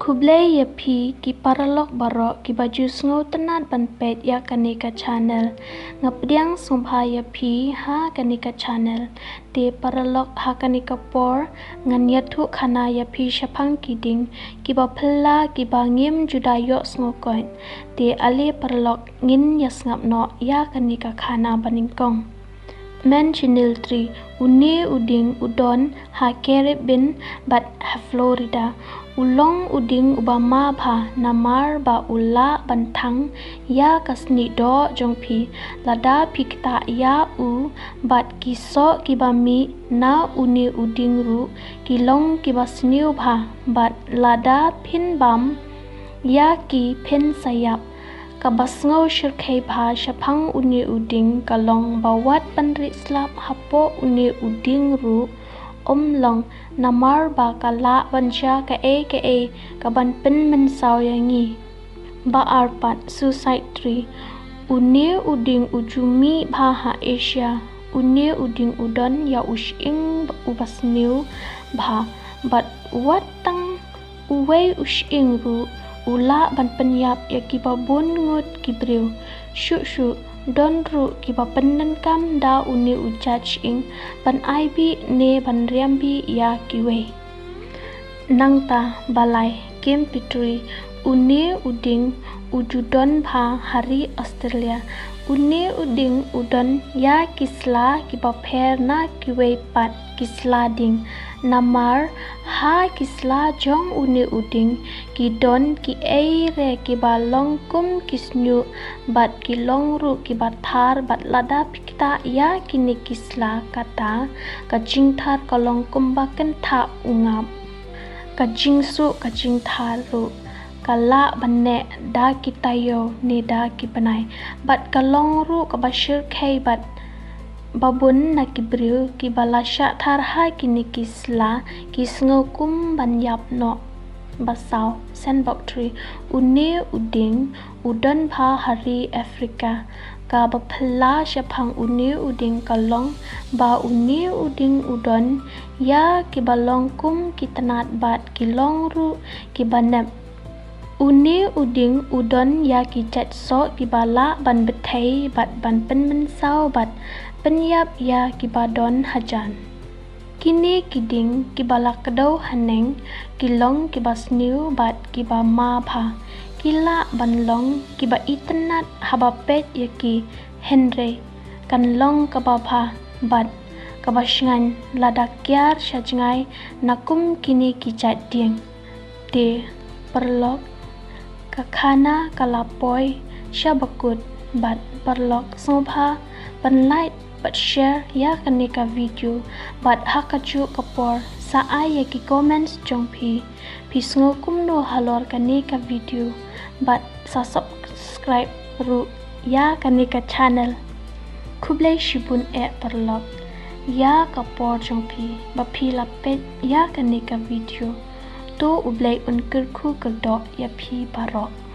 Kublai ya pi ki paralok barok ki baju sngo tenat ban pet ya kanika channel ngapdiang sumpha ya pi ha kanika channel te paralok ha kanika por ngan yathu khana ya pi shapang kiding ki ba phla ki ba ngim judayo sngo koin te ale paralok ngin ya snap no ya kanika khana baningkong men chinil tri une uding udon ha Caribbean bat ha Florida ulong uding ubama bha namar ba ula bantang ya kasni do jongpi lada pikta ya u bat kiso kibami na uni uding ru kilong kibasniu bha bat lada pin bam ya ki pin sayap kabasngau shirkai bha shapang uni uding kalong bawat panri slap hapo uni uding ru omlong namar ba kala banja ka e kaban pen men saw yangi ba arpat suicide tree uni uding ujumi bha ha Asia uni uding udon ya ushing ubasniu bha bat watang uwei ushing ru ula ban penyap ya kibabun ngut kibriu shu don ru kiba penan kam da uni ujaj ing ban aibi ne ban riambi ya kiwe nangta balai kem pitri uni uding ujudon bha hari Australia uni uding udon ya kisla kiba pher na kiwe pat kisla ding namar ha kisla jong uni uding ki don ki ei re ki balong kum kisnyu bat ki long ru ki bathar bat lada pikta ya kini kisla kata ka jingthar kalong kum baken tha ungap ka jingsu ka jingthar ru kala banne da kitayo ne da ki banai bat kalong ru ka bashir khai bat babun na kibriu ki balasha thar ha kini kisla kisngo kum banyap no basau sandbox tree uni uding udon bha hari Afrika ka bapla shapang uni uding kalong ba uni uding udon ya ki balong kum kitanat bat kilong ru ki banap uni uding udon ya ki chat so ki bala ban pyrthei bat ban pen men sau bat penyap ya kibadon hajan kini kiding kibala kedau haneng kilong kibasniu bat kibama bha kila banlong kiba itynnad haba pet yaki Henry kanlong kababha bat kabasngan ladakyar shajngai nakum kini kijat dieng te perlok kakhana kalapoi shabakut bat perlok sobha panlight but share ya kanika video but hakaju kapor sa ay ki comments jongpi pisngo kumno halor kanika video but sa subscribe ru ya kanika channel kublai shibun e parlok ya kapor jongpi bapi lapet ya kanika video to ublai unkir khu kerdo ya pi barok